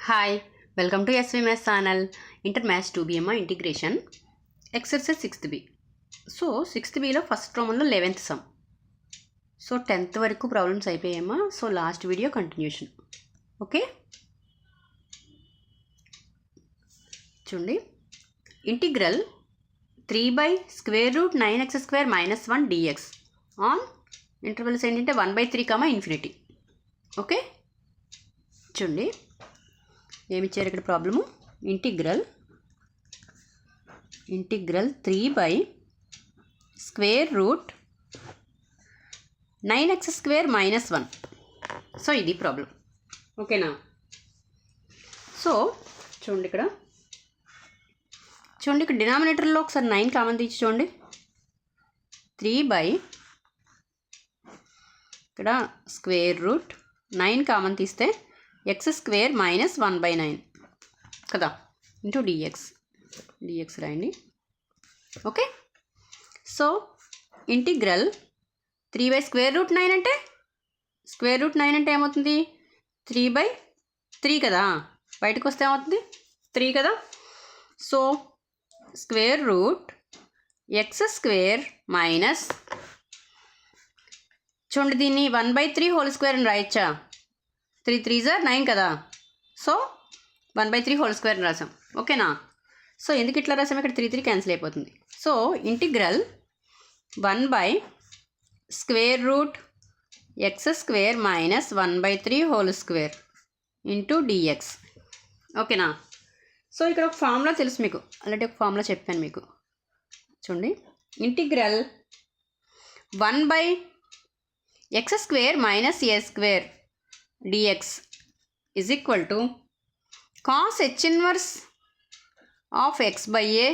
Hi, welcome to SVMS channel. Inter Maths 2BMA integration exercise 6th B. So 6th B లో first రోమన్లో 11th sum. So 10th వరకు problems అయిపోయామా. So last video continuation. Okay, చూడండి. Integral 3/√9x² - 1 dx on intervals ఏంటంటే 1/3, infinity. Okay, చూడండి ఏమిచ్చారు ఇక్కడ problem. Integral 3/√9x² - 1. So ఇది ప్రాబ్లం. ఓకేనా. సో చూడండి ఇక్కడ డినామినేటర్లో ఒకసారి 9 కామన్ తీసి చూడండి. 3 ఇక్కడ √9 కామన్ తీస్తే x² - 1/9 కదా ఇంటూ dx రాయండి. ఓకే, సో ఇంటిగ్రల్ 3/√9 అంటే √9 అంటే ఏమవుతుంది 3/3 కదా. బయటకు వస్తే ఏమవుతుంది 3 కదా. సో √x² మైనస్ చూడండి దీన్ని 1/3² అని రాయచ్చా. 3 3s are 9 కదా. సో 1/3² అని రాసాం. ఓకేనా. సో ఎందుకు ఇట్లా రాసాం, ఇక్కడ 3 క్యాన్సిల్ అయిపోతుంది. So integral 1/√x² - 1/3² into dx. ఓకేనా. సో ఇక్కడ ఒక ఫార్ములా తెలుసు మీకు, అలాంటి ఒక ఫార్ములా చెప్పాను మీకు. చూడండి, integral 1/x² - a² dx is equal to cos h inverse of x/a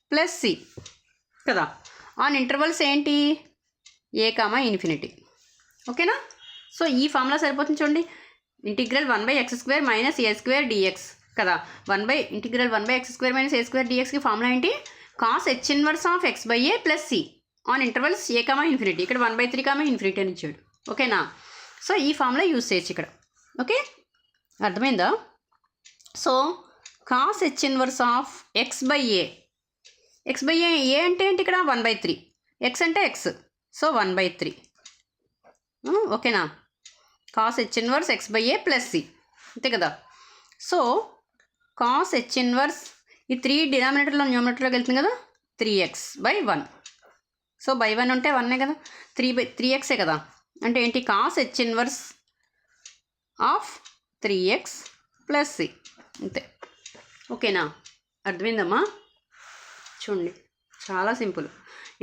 plus c కదా. ఆన్ ఇంటర్వల్స్ ఏంటి a, ఇన్ఫినిటీ. ఓకేనా. సో ఈ ఫార్ములా సరిపోతుంది. చూడండి, ఇంటిగ్రల్ 1/x² - a² dx కదా. ఇంటిగ్రల్ 1/x² - a² dxకి ఫార్ములా ఏంటి, cos h inverse of x/a plus c on intervals a, infinity. ఇక్కడ 1/3, infinity అని ఇచ్చాడు. ఓకేనా. సో ఈ ఫార్ములా యూజ్ చేయొచ్చు ఇక్కడ. ఓకే, అర్థమైందా. So cos h inverse of x/a ఏ అంటే ఏంటి, ఇక్కడ 1/3, x అంటే x, సో 1/3. ఓకేనా. cos h inverse x/a plus c అంతే కదా. సో cos h inverse ఈ 3 డినామినేటర్లో న్యూమినేటర్లోకి వెళ్తుంది కదా, 3x/1. సో బై 1 ఉంటే 1 కదా, 3x కదా. అంటే ఏంటి, cos h inverse of 3x plus c అంతే. ఓకేనా, అర్థమైందమ్మా. చూడండి చాలా simple.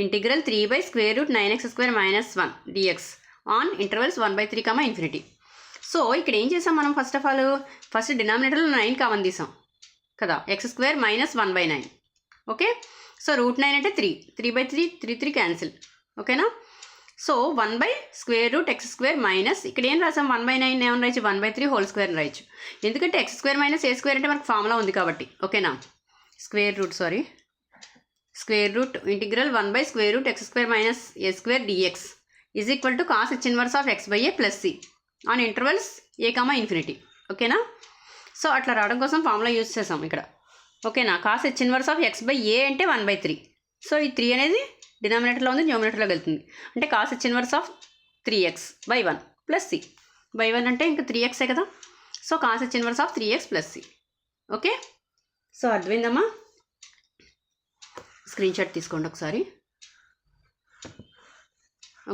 Integral 3/√9x² - 1 dx on intervals 1/3, infinity. So ఇక్కడ ఏం చేసాం మనం, ఫస్ట్ ఆఫ్ ఆల్ ఫస్ట్ డినామినేటర్లో 9 కామన్ తీసాం కదా, x² - 1/9. ఓకే, సో √9 అంటే 3 క్యాన్సిల్. ఓకేనా. సో 1/√x² మైనస్ ఇక్కడ ఏం రాసాం 1/9 ఏమని రాయచ్చు, 1/3² అని రాయచ్చు. ఎందుకంటే x² - a² అంటే మనకు ఫార్ములా ఉంది కాబట్టి. ఓకేనా. Square root integral 1/√x² - a² dx is equal to cos h inverse of x/a plus c on intervals a, infinity. ఓకేనా. సో అట్లా రావడం కోసం ఫార్ములా యూజ్ చేసాం ఇక్కడ. ఓకేనా. cos h inverse of x/a అంటే 1/3. సో ఈ 3 అనేది డినామినేటర్లో ఉంది, న్యూమినేటర్లోకి వెళ్తుంది. అంటే cos h inverse of 3x/1 plus c. 1 అంటే ఇంకా 3x కదా. So cos h inverse of 3x plus c. Okay, so అర్థమైందమ్మా. స్క్రీన్ షాట్ తీసుకోండి ఒకసారి.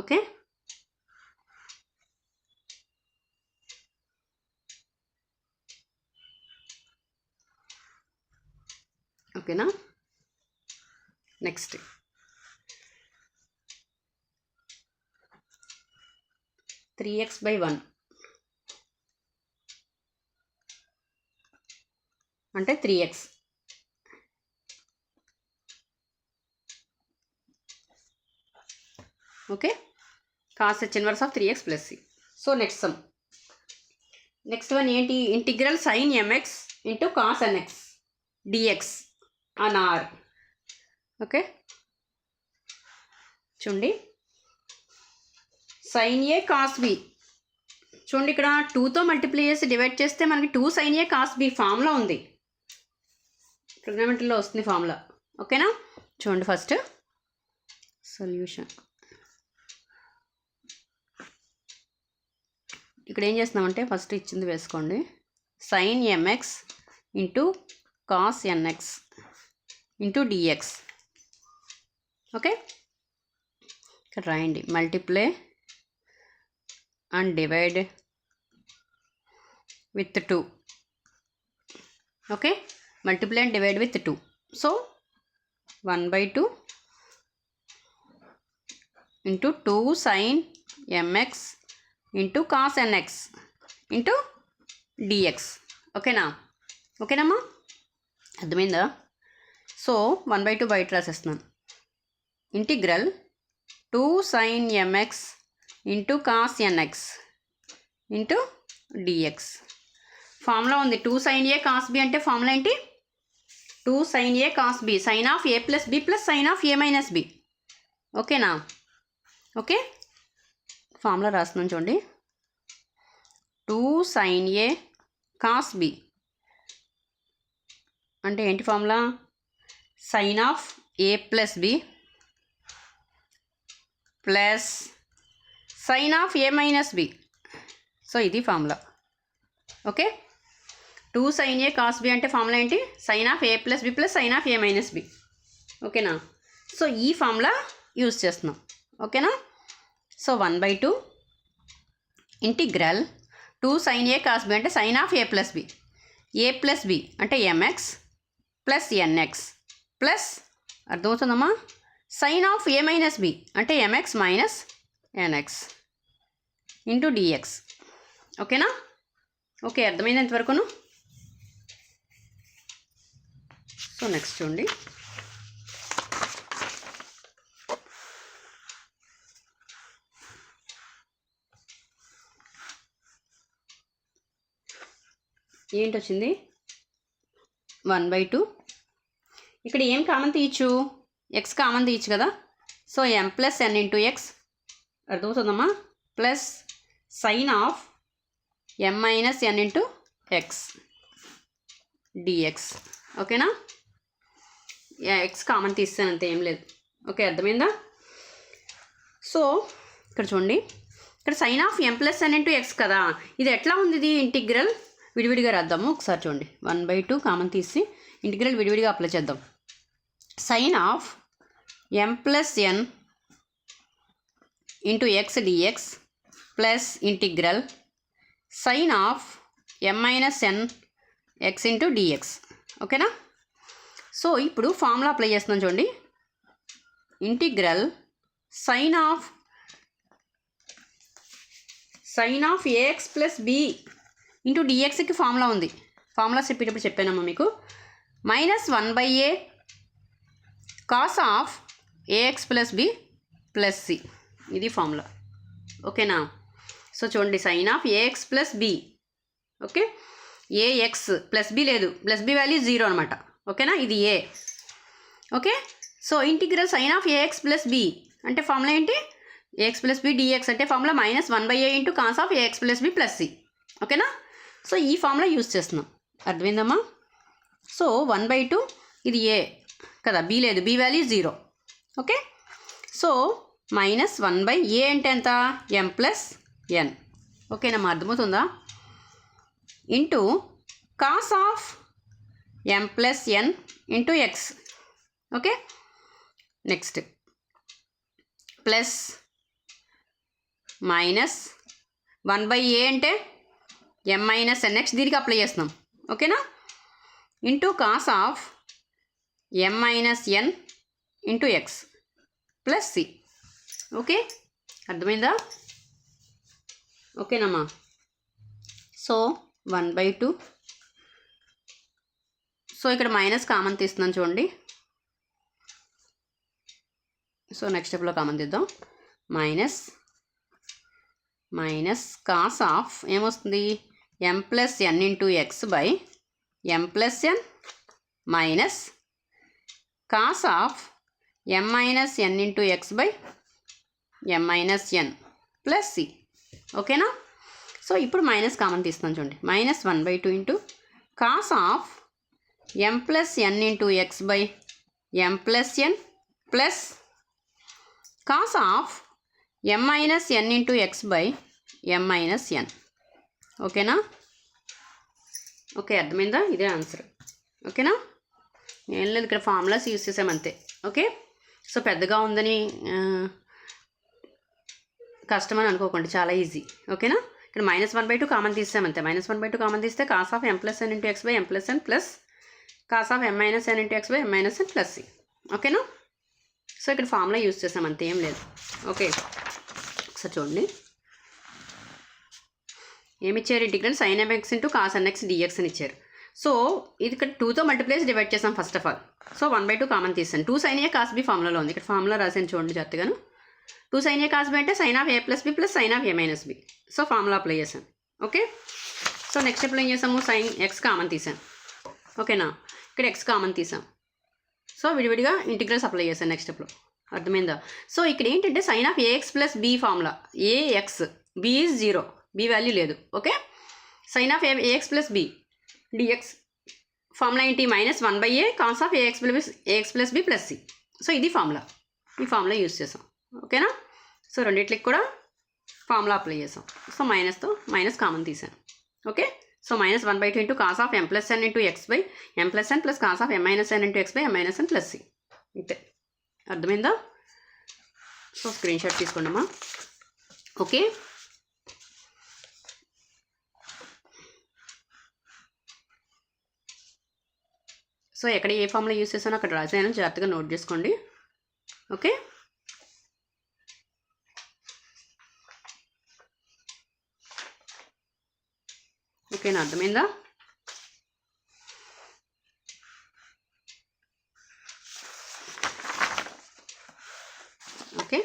ఓకే, ఓకేనా. నెక్స్ట్ 3x/1 అంటే 3x. Okay, cos h inverse of 3x plus c. So next one ఏంటి, integral sin mx into cos nx dx on r. Okay, చూడండి sin a cos b చూడండి ఇక్కడ 2తో multiply చేసి డివైడ్ చేస్తే మనకి 2 sin A cos B formula ఉంది, ట్రిగ్నోమెట్రీలో వస్తుంది ఫార్ములా. ఓకేనా, చూడండి ఫస్ట్ సొల్యూషన్. ఇక్కడ ఏం చేస్తున్నామంటే ఫస్ట్ ఇచ్చింది వేసుకోండి, sin mx into cos nx into dx. Okay, ఇక్కడ రాయండి multiply and divide with 2. Okay, multiply and divide with 2. So 1/2 into 2 sin mx into cos nx into dx. ఓకేనా, ఓకేనమ్మా, అర్థమైందా? సో 1/2 బయట రాసేస్తున్నాను. Integral 2 sin mx into cos nx into dx. Formula ఉంది 2 sin A cos B అంటే formula ఏంటి? 2 sin A cos B, sin of A plus B plus sin of A minus B. ఓకేనా, okay, formula రాస్తున్నాను చూడండి. 2 sin A cos B అంటే ఏంటి formula? sin of A plus B plus sin of A minus B. So ఇది formula. Okay, 2 sin A cos B అంటే formula ఏంటి? sin of A plus B plus sin of A minus B. ఓకేనా, so ఈ formula use చేస్తున్నాం. ఓకేనా, so 1/2 integral 2 sin A cos B అంటే sin of A plus B, A plus B అంటే mx plus nx plus, అర్థమవుతుందమ్మా, sin of A minus B అంటే mx minus nx into dx. ఓకేనా, okay, అర్థమైంది ఎంతవరకును? So next చూడండి, ఏంటి వచ్చింది? 1/2. ఇక్కడ ఏం కామన్ తీయచ్చు? ఎక్స్ కామన్ తీయచ్చు కదా. So m plus n into x, అర్థమవుతుందమ్మా, plus sine of m minus n into x d x. ఓకేనా, ఎక్స్ కామన్ తీస్తాను అంతే, ఏం లేదు. ఓకే, అర్థమైందా? సో ఇక్కడ చూడండి, ఇక్కడ sine of m plus n into X కదా, ఇది ఎట్లా ఉంది? ఇది ఇంటిగ్రల్ విడివిడిగా రాద్దాము ఒకసారి చూడండి. 1/2 కామన్ తీసి ఇంటిగ్రల్ విడివిడిగా అప్లై చేద్దాం. Sine of m plus n into x d x plus integral sine of m minus n x into d x. ఓకేనా, సో ఇప్పుడు ఫార్ములా అప్లై చేస్తున్నాం చూడండి. Integral sine of AX plus b into డిఎక్స్కి formula ఉంది, formulas చెప్పేటప్పుడు చెప్పానమ్మా మీకు. Minus 1/a cos of AX plus B plus c, ఇది ఫార్ములా. ఓకేనా, సో చూడండి, sine of AX plus b. Okay, a x plus b లేదు, ప్లస్ బి వాల్యూ 0 అనమాట. ఓకేనా, ఇది a. Okay, so integral sine of AX plus b అంటే formula ఏంటి? A x plus b d x అంటే formula minus 1/a into cos of AX plus B plus C. ఓకేనా, so ఈ formula use చేస్తున్నాం, అర్థమైందమ్మా? సో 1/2 ఇది ఏ కదా, బి లేదు, b value 0. Okay, so minus 1/a అంటే ఎంత? m plus n. ఓకేనమ్మా, అర్థమవుతుందా? Into cos of m plus n into X. Okay, next plus minus 1/a అంటే m మైనస్ nx, దీనికి అప్లై చేస్తున్నాం. ఓకేనా, into cos of m minus n into X plus C. Okay, అర్థమైందా? ఓకేనమ్మా, so 1/2. So ఇక్కడ minus common తీస్తున్నాను చూడండి. So next స్టెప్లో కామన్ తీద్దాం. మైనస్ కాస్ ఆఫ్ ఏమొస్తుంది? m plus n into X by m plus n minus cos of m minus n into X by m minus n plus C. ఓకేనా, so ఇప్పుడు minus common తీస్తున్నాను చూడండి. -1/2 into cos of m plus n into X by m plus n plus cos of m minus n into X by m minus n. ఓకేనా? Okay, అర్థమైందా? ఇదే answer. ఓకేనా? ఏం లేదు, ఇక్కడ ఫార్ములాస్ యూజ్ చేసాం అంతే. ఓకే, సో పెద్దగా ఉందని కష్టమని అనుకోకండి, చాలా ఈజీ. ఓకేనా? ఇక్కడ -1/2 కామన్ తీసామంతే. -1/2 కామన్ తీస్తే cos of m plus n into X by m plus n plus cos of m minus n into X by m minus n plus c. ఓకేనా? సో ఇక్కడ ఫార్ములా యూజ్ చేసాం అంతే, ఏం లేదు. Okay, ఒకసారి చూడండి. ఏమి ఇచ్చారు? Integral sin mx into cos nx dx అని ఇచ్చారు. సో ఇది ఇక్కడ 2తో మల్టిప్లైస్ డివైడ్ చేసాం first of all. So 1/2 common తీసాను. 2 sin a cos b ఫార్ములాలో ఉంది. ఇక్కడ ఫార్ములా రాసాను చూడండి జాగ్రత్తగాను. 2 sin a cos b అంటే sin of a plus b plus sin of a minus b. So formula apply చేశాను. ఓకే, సో నెక్స్ట్ స్టెప్లో ఏం చేసాము? sin x కామన్ తీసాను. ఓకేనా? ఇక్కడ x కామన్ తీసాం. సో విడివిడిగా ఇంటిగ్రల్స్ అప్లై చేశాను నెక్స్ట్ స్టెప్లో. అర్థమైందా? సో ఇక్కడ ఏంటంటే sin of ax plus b formula. ax b is 0, b value లేదు. Okay, sin of ax plus b dx formula ఏంటి? -1/a cos of ax plus b plus c. So ఇది formula, ఈ formula use చేసాం. ఓకేనా? So రెండిట్లకి కూడా formula apply చేసాం. So మైనస్తో మైనస్ కామన్ తీసాను. Okay, so -1/2 into cos of m plus n into X by m plus n plus cos of m minus n into X by m minus n plus c. అంతే, అర్థమైందా? So screen shot తీసుకోండి అమ్మా. Okay, so ఎక్కడ ఏ formula use చేసానో అక్కడ రాసాను, జాగ్రత్తగా note చేసుకోండి. Okay, ఓకేనా? అర్థమైందా? Okay,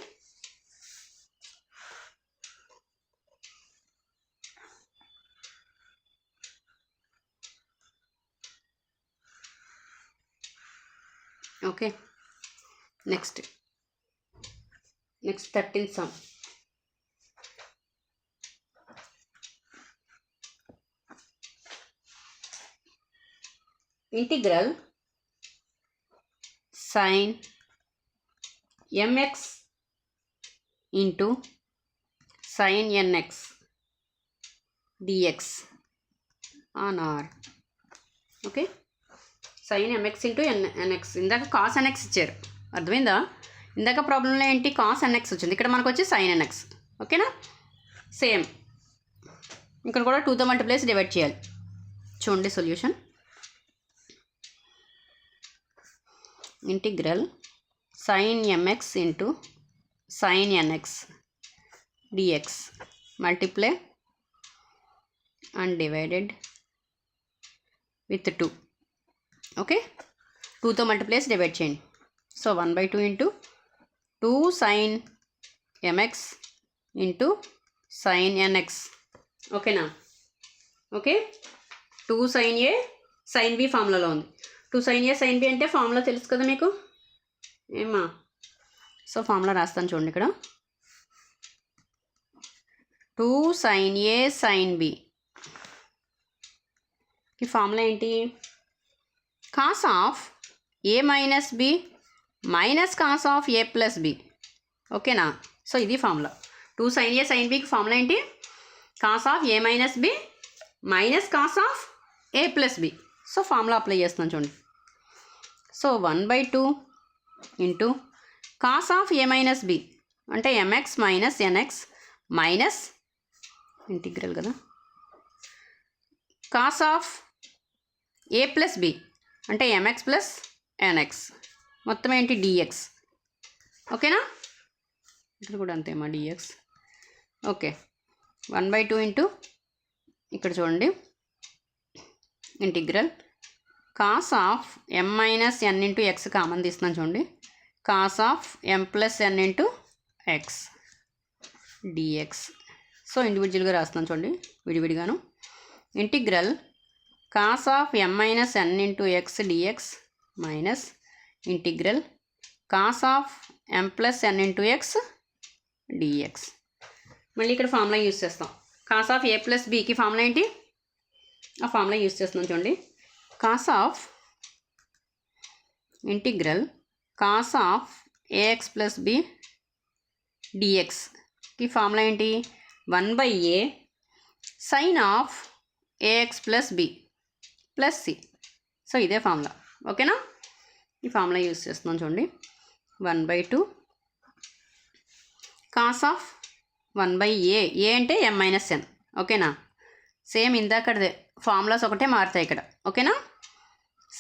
okay, next 13th sum. Integral sin mx into sin nx dx on R. Okay, sin mx into nx. ఇందాక కాస్ nx ఇచ్చారు, అర్థమైందా? ఇందాక ప్రాబ్లంలో ఏంటి? కాస్ nx వచ్చింది, ఇక్కడ మనకు వచ్చి sin nx. ఓకేనా? సేమ్ ఇక్కడ కూడా 2తో మల్టిప్లైస్ డివైడ్ చేయాలి. చూడండి solution. Integral sin mx into sin nx dx multiply and divided with 2. Okay, 2తో మల్టిప్లైస్ డివైడ్ చేయండి. So 1/2 into 2 sin mx into sin nx. ఓకేనా? Okay, 2 sin a sin b ఫార్ములాలో ఉంది. 2 sin a sin b అంటే formula తెలుసు కదా మీకు ఏమా? So formula రాస్తాను చూడండి ఇక్కడ. 2 sin a sin b ఈ ఫార్ములా ఏంటి? Cos of a minus b minus cos of a plus b. ఓకేనా? సో ఇది ఫార్ములా. 2 sin a sin bకి ఫార్ములా ఏంటి? Cos of a minus b minus cos of a plus b. So formula apply చేస్తున్నాను చూడండి. So 1/2 into cos of a minus b అంటే mx minus nx minus integral కదా, cos of a plus b అంటే mx plus nx మొత్తం ఏంటి? dx. ఓకేనా? ఇక్కడ కూడా అంతేమా dx. ఓకే, 1/2 ఇంటూ ఇక్కడ చూడండి integral cos of m minus n into x common తీస్తున్నాను చూడండి. Cos of m plus n into x dx. So ఇండివిజువల్గా రాస్తున్నాను చూడండి విడివిడిగాను. Integral cos of m minus n into x dx minus integral cos of m plus n into x dx. మళ్ళీ ఇక్కడ formula use చేస్తాం. Cos of a plus బీకి formula ఏంటి? ఆ ఫార్ములా యూజ్ చేస్తున్నాం చూడండి. Cos of integral cos of AX plus B డిఎక్స్కి formula ఏంటి? 1/a sine of AX plus B plus C. So ఇదే ఫార్ములా. ఓకేనా? ఈ ఫార్ములా యూజ్ చేస్తున్నాం చూడండి. 1/2 కాస్ ఆఫ్ 1/a. ఏ అంటే m-n. ఓకేనా? సేమ్ ఇందాకదే ఫార్ములాస్ ఒకటే మారుతాయి ఇక్కడ. ఓకేనా?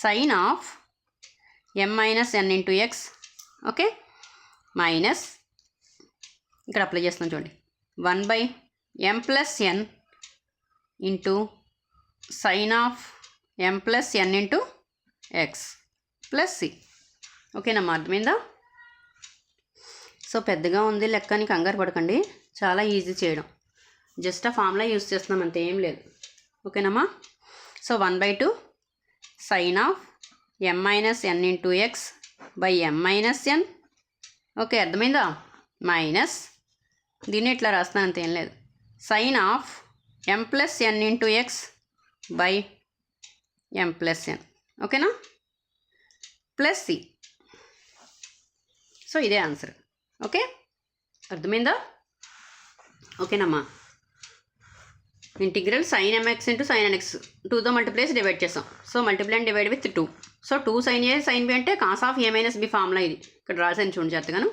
Sine of m-n into X. Okay, minus ఇక్కడ అప్లై చేస్తున్నాం చూడండి. 1/m plus n into sine of m plus n into X plus C. ఓకేనమ్మా, అర్థమైందా? సో పెద్దగా ఉంది లెక్క అని కంగారు పడకండి, చాలా ఈజీ చేయడం. జస్ట్ ఆ ఫార్ములా యూజ్ చేస్తున్నాం అంతే, ఏం లేదు. ఓకేనమ్మా? So 1/2 sine of m-n into X by m-n. Okay, అర్థమైందా? మైనస్ దీన్ని ఇట్లా రాస్తాను అంతే, ఏం లేదు. Sine of m plus n into X by m plus n. ఓకేనా? Plus C. సో ఇదే ఆన్సర్. ఓకే, అర్థమైందా? ఓకేనమ్మా. Integral sine mx into sine nx 2తో మల్టిప్లై చేసి డివైడ్ చేస్తాం. So multiply and divide with 2. So 2 sine A sine B అంటే cos of A minus B formula ఇది. ఇక్కడ రాసాను చూడండి జాగ్రత్తగాను.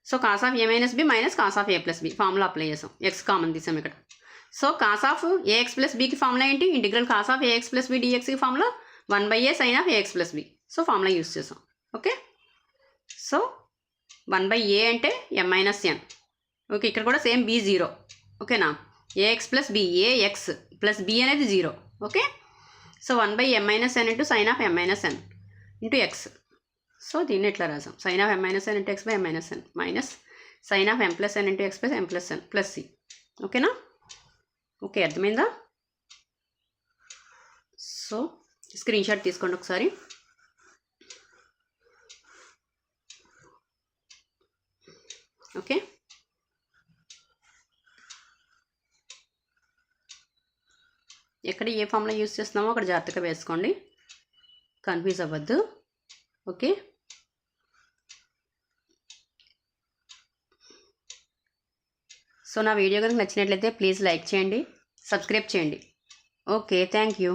So cos of A minus b minus cos of a plus b formula apply చేసాం. X common తీసాం ఇక్కడ. So cos of AX plus బికి ఫార్ములా ఏంటి? Integral cos of AX plus B డిఎక్స్కి formula 1/a sine of AX plus b. So formula use చేసాం. Okay, so 1/a అంటే m-n. Okay, ఇక్కడ కూడా సేమ్ b 0. ఓకేనా? AX plus B, AX plus B అనేది 0. Okay, so 1/m-n into sine of m-n into X. So దీన్ని ఎట్లా రాసాం? Sine of m-n into X by m-n minus sine of m plus n into X plus m plus n plus C. ఓకేనా? Okay, అర్థమైందా? So screen shot తీసుకోండి ఒకసారి. Okay, ఎక్కడ ఏ formula use చేస్తున్నామో అక్కడ జాగ్రత్తగా వేసుకోండి, కన్ఫ్యూజ్ అవ్వద్దు. ఓకే, సో నా వీడియో కనుక నచ్చినట్లయితే ప్లీజ్ లైక్ చేయండి, సబ్స్క్రైబ్ చేయండి. Okay, thank you.